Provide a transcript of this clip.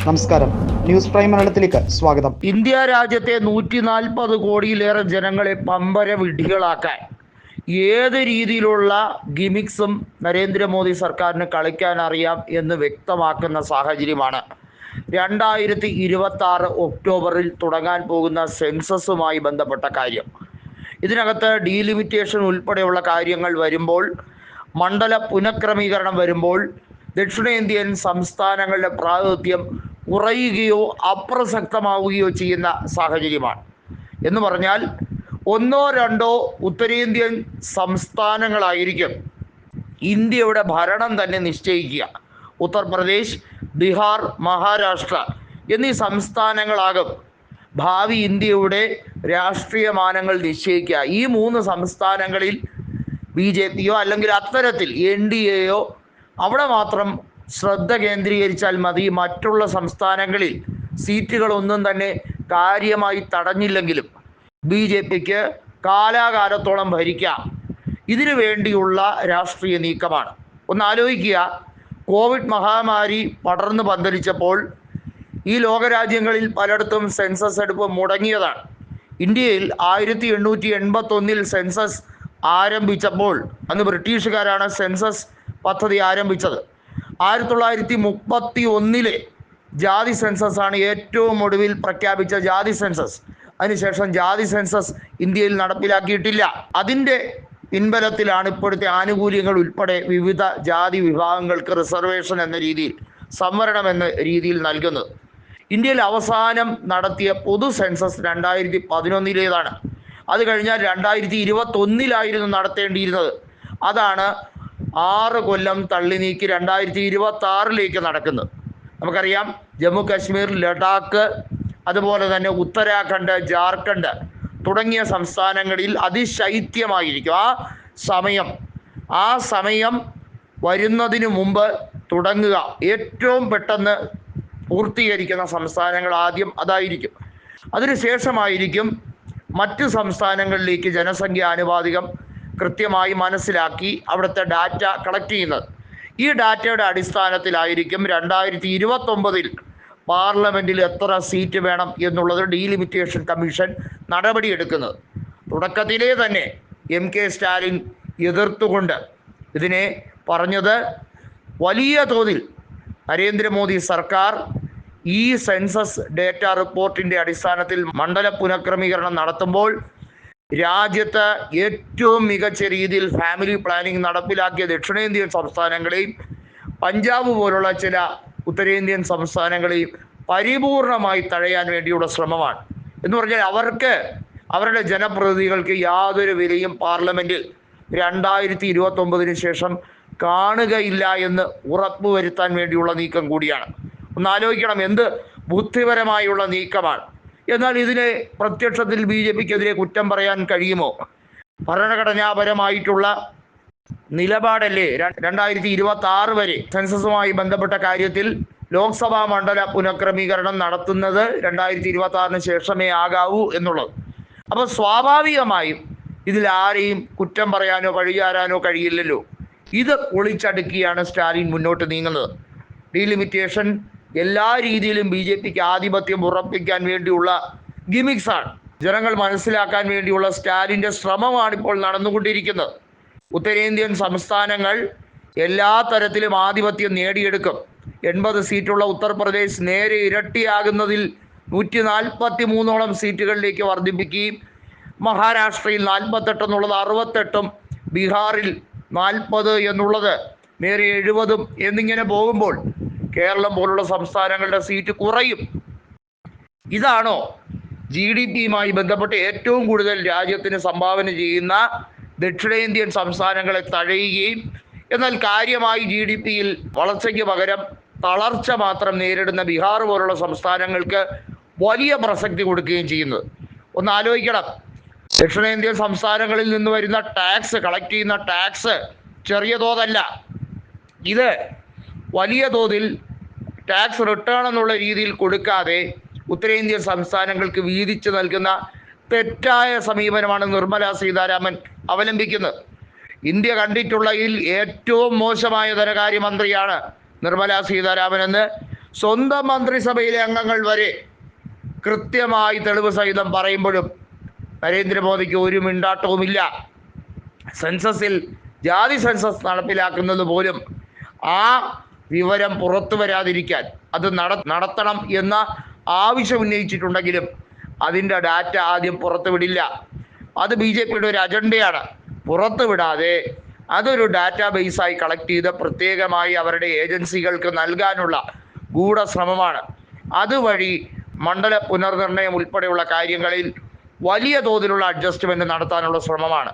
നമസ്കാരം, news prime മലയാളത്തിലേക്ക് സ്വാഗതം. ഇന്ത്യ രാജ്യത്തെ 140 കോടിയിലേറെ ജനങ്ങളെ പമ്പര വിഡ്ഢികളാക്കാൻ ഏത് രീതിയിലുള്ള ഗിമിക്സും നരേന്ദ്രമോദി സർക്കാരിന് കളിക്കാൻ അറിയാം എന്ന് വ്യക്തമാക്കുന്ന സാഹചര്യമാണ് 2026 ഒക്ടോബറിൽ തുടങ്ങാൻ പോകുന്ന സെൻസസുമായി ബന്ധപ്പെട്ട കാര്യം. ഇതിനകത്ത് ഡീലിമിറ്റേഷൻ ഉൾപ്പെടെയുള്ള കാര്യങ്ങൾ വരുമ്പോൾ, മണ്ഡല പുനഃക്രമീകരണം വരുമ്പോൾ ദക്ഷിണേന്ത്യൻ സംസ്ഥാനങ്ങളുടെ പ്രാതിനിധ്യം കുറയുകയോ അപ്രസക്തമാവുകയോ ചെയ്യുന്ന സാഹചര്യമാണ്. എന്ന് പറഞ്ഞാൽ ഒന്നോ രണ്ടോ ഉത്തരേന്ത്യൻ സംസ്ഥാനങ്ങളായിരിക്കും ഇന്ത്യയുടെ ഭരണം തന്നെ നിശ്ചയിക്കുക. ഉത്തർപ്രദേശ്, ബീഹാർ, മഹാരാഷ്ട്ര എന്നീ സംസ്ഥാനങ്ങളാകും ഭാവി ഇന്ത്യയുടെ രാഷ്ട്രീയ മാനങ്ങൾ നിശ്ചയിക്കുക. ഈ 3 സംസ്ഥാനങ്ങളിൽ BJPയോ അല്ലെങ്കിൽ അത്തരത്തിൽ NDAയോ അവിടെ മാത്രം ശ്രദ്ധ കേന്ദ്രീകരിച്ചാൽ മതി. മറ്റുള്ള സംസ്ഥാനങ്ങളിൽ സീറ്റുകളൊന്നും തന്നെ കാര്യമായി തടഞ്ഞില്ലെങ്കിലും BJPക്ക് കാലാകാലത്തോളം ഭരിക്കാം. ഇതിനു വേണ്ടിയുള്ള രാഷ്ട്രീയ നീക്കമാണ്. ഒന്ന് ആലോചിക്കുക, കോവിഡ് മഹാമാരി പടർന്നു പന്തലിച്ചപ്പോൾ ഈ ലോകരാജ്യങ്ങളിൽ പലയിടത്തും സെൻസസ് എടുപ്പ് മുടങ്ങിയതാണ്. ഇന്ത്യയിൽ 1881 സെൻസസ് ആരംഭിച്ചപ്പോൾ അന്ന് ബ്രിട്ടീഷുകാരാണ് സെൻസസ് പദ്ധതി ആരംഭിച്ചത്. 1931 ജാതി സെൻസസ് ആണ് ഏറ്റവും ഒടുവിൽ പ്രഖ്യാപിച്ച ജാതി സെൻസസ്. അതിനുശേഷം ജാതി സെൻസസ് ഇന്ത്യയിൽ നടപ്പിലാക്കിയിട്ടില്ല. അതിൻ്റെ പിൻബലത്തിലാണ് ഇപ്പോഴത്തെ ആനുകൂല്യങ്ങൾ ഉൾപ്പെടെ വിവിധ ജാതി വിഭാഗങ്ങൾക്ക് റിസർവേഷൻ എന്ന രീതിയിൽ, സംവരണം എന്ന രീതിയിൽ നൽകുന്നത്. ഇന്ത്യയിൽ അവസാനം നടത്തിയ പൊതു സെൻസസ് 2011 അത് കഴിഞ്ഞാൽ 2021 നടത്തേണ്ടിയിരുന്നത്. അതാണ് 6 കൊല്ലം തള്ളി നീക്കി 2026 നടക്കുന്നത്. നമുക്കറിയാം, ജമ്മു കാശ്മീർ, ലഡാക്ക്, അതുപോലെ തന്നെ ഉത്തരാഖണ്ഡ്, ജാർഖണ്ഡ് തുടങ്ങിയ സംസ്ഥാനങ്ങളിൽ അതിശൈത്യമായിരിക്കും. ആ സമയം വരുന്നതിന് മുമ്പ് തുടങ്ങുക, ഏറ്റവും പെട്ടെന്ന് പൂർത്തീകരിക്കുന്ന സംസ്ഥാനങ്ങൾ ആദ്യം അതായിരിക്കും. അതിനുശേഷമായിരിക്കും മറ്റ് സംസ്ഥാനങ്ങളിലേക്ക് ജനസംഖ്യ ആനുപാതികം കൃത്യമായി മനസ്സിലാക്കി അവിടുത്തെ ഡാറ്റ കളക്ട് ചെയ്യുന്നത്. ഈ ഡാറ്റയുടെ അടിസ്ഥാനത്തിലായിരിക്കും 2029 പാർലമെൻറ്റിൽ എത്ര സീറ്റ് വേണം എന്നുള്ളത് ഡീലിമിറ്റേഷൻ കമ്മീഷൻ നടപടിയെടുക്കുന്നത്. തുടക്കത്തിലേ തന്നെ MK സ്റ്റാലിൻ എതിർത്തുകൊണ്ട് ഇതിനെ പറഞ്ഞത്, വലിയ തോതിൽ നരേന്ദ്രമോദി സർക്കാർ ഈ സെൻസസ് ഡേറ്റ റിപ്പോർട്ടിൻ്റെ അടിസ്ഥാനത്തിൽ മണ്ഡല പുനഃക്രമീകരണം നടത്തുമ്പോൾ രാജ്യത്ത് ഏറ്റവും മികച്ച രീതിയിൽ ഫാമിലി പ്ലാനിംഗ് നടപ്പിലാക്കിയ ദക്ഷിണേന്ത്യൻ സംസ്ഥാനങ്ങളെയും പഞ്ചാബ് പോലുള്ള ചില ഉത്തരേന്ത്യൻ സംസ്ഥാനങ്ങളെയും പരിപൂർണമായി തഴയാൻ വേണ്ടിയുള്ള ശ്രമമാണ്. എന്ന് പറഞ്ഞാൽ അവരുടെ ജനപ്രതിനിധികൾക്ക് യാതൊരു വിലയും പാർലമെൻറ്റിൽ 2029 ശേഷം കാണുകയില്ല എന്ന് ഉറപ്പുവരുത്താൻ വേണ്ടിയുള്ള നീക്കം കൂടിയാണ്. ഒന്ന് ആലോചിക്കണം, എന്ത് ബുദ്ധിപരമായുള്ള നീക്കമാണ്. എന്നാൽ ഇതിനെ പ്രത്യക്ഷത്തിൽ BJPക്കെതിരെ കുറ്റം പറയാൻ കഴിയുമോ? ഭരണഘടനാപരമായിട്ടുള്ള നിലപാടല്ലേ 2026 വരെ സെൻസസുമായി ബന്ധപ്പെട്ട കാര്യത്തിൽ ലോക്സഭാ മണ്ഡല പുനഃക്രമീകരണം നടത്തുന്നത് 2026 ശേഷമേ ആകാവൂ എന്നുള്ളത്. അപ്പോൾ സ്വാഭാവികമായും ഇതിൽ ആരെയും കുറ്റം പറയാനോ പഴിചാരാനോ കഴിയില്ലല്ലോ. ഇത് ഒളിച്ചടുക്കിയാണ് സ്റ്റാലിൻ മുന്നോട്ട് നീങ്ങുന്നത്. ഡീലിമിറ്റേഷൻ എല്ലാ രീതിയിലും BJPക്ക് ആധിപത്യം ഉറപ്പിക്കാൻ വേണ്ടിയുള്ള ഗിമിക്സാണ്. ജനങ്ങൾ മനസ്സിലാക്കാൻ വേണ്ടിയുള്ള സ്റ്റാലിൻ്റെ ശ്രമമാണ് ഇപ്പോൾ നടന്നുകൊണ്ടിരിക്കുന്നത്. ഉത്തരേന്ത്യൻ സംസ്ഥാനങ്ങൾ എല്ലാ തരത്തിലും ആധിപത്യം നേടിയെടുക്കും. 80 സീറ്റുള്ള ഉത്തർപ്രദേശ് നേരെ ഇരട്ടിയാകുന്നതിൽ 143 സീറ്റുകളിലേക്ക് വർദ്ധിപ്പിക്കുകയും മഹാരാഷ്ട്രയിൽ 48 എന്നുള്ളത് 68, ബീഹാറിൽ 40 എന്നുള്ളത് നേരെ 70 എന്നിങ്ങനെ പോകുമ്പോൾ കേരളം പോലുള്ള സംസ്ഥാനങ്ങളുടെ സീറ്റ് കുറയും. ഇതാണോ GDPയുമായി ബന്ധപ്പെട്ട് ഏറ്റവും കൂടുതൽ രാജ്യത്തിന് സംഭാവന ചെയ്യുന്ന ദക്ഷിണേന്ത്യൻ സംസ്ഥാനങ്ങളെ തഴയുകയും എന്നാൽ കാര്യമായി GDPയിൽ വളർച്ചയ്ക്ക് പകരം തളർച്ച മാത്രം നേരിടുന്ന ബീഹാർ പോലുള്ള സംസ്ഥാനങ്ങൾക്ക് വലിയ പ്രസക്തി കൊടുക്കുകയും ചെയ്യുന്നത്? ഒന്ന് ആലോചിക്കണം, ദക്ഷിണേന്ത്യൻ സംസ്ഥാനങ്ങളിൽ നിന്ന് വരുന്ന ടാക്സ്, കളക്ട് ചെയ്യുന്ന ടാക്സ് ചെറിയ തോതല്ല. ഇത് വലിയ തോതിൽ ടാക്സ് റിട്ടേൺ എന്നുള്ള രീതിയിൽ കൊടുക്കാതെ ഉത്തരേന്ത്യൻ സംസ്ഥാനങ്ങൾക്ക് വീതിച്ച് നൽകുന്ന തെറ്റായ സമീപനമാണ് നിർമ്മല സീതാരാമൻ അവലംബിക്കുന്നത്. ഇന്ത്യ കണ്ടിട്ടുള്ളതിൽ ഏറ്റവും മോശമായ ധനകാര്യമന്ത്രിയാണ് നിർമ്മല സീതാരാമൻ എന്ന് സ്വന്തം മന്ത്രിസഭയിലെ അംഗങ്ങൾ വരെ കൃത്യമായി തെളിവ് സഹിതം പറയുമ്പോഴും നരേന്ദ്രമോദിക്ക് ഒരു മിണ്ടാട്ടവുമില്ല. സെൻസസിൽ ജാതി സെൻസസ് നടപ്പിലാക്കുന്നത് പോലും ആ വിവരം പുറത്തു വരാതിരിക്കാൻ, അത് നടത്തണം എന്ന ആവശ്യം ഉന്നയിച്ചിട്ടുണ്ടെങ്കിലും അതിൻ്റെ ഡാറ്റ ആദ്യം പുറത്തുവിടില്ല. അത് BJPയുടെ ഒരു അജണ്ടയാണ്. പുറത്തുവിടാതെ അതൊരു ഡാറ്റാബേസായി കളക്ട് ചെയ്ത് പ്രത്യേകമായി അവരുടെ ഏജൻസികൾക്ക് നൽകാനുള്ള ഗൂഢശ്രമമാണ്. അതുവഴി മണ്ഡല പുനർനിർണയം ഉൾപ്പെടെയുള്ള കാര്യങ്ങളിൽ വലിയ തോതിലുള്ള അഡ്ജസ്റ്റ്മെന്റ് നടത്താനുള്ള ശ്രമമാണ്.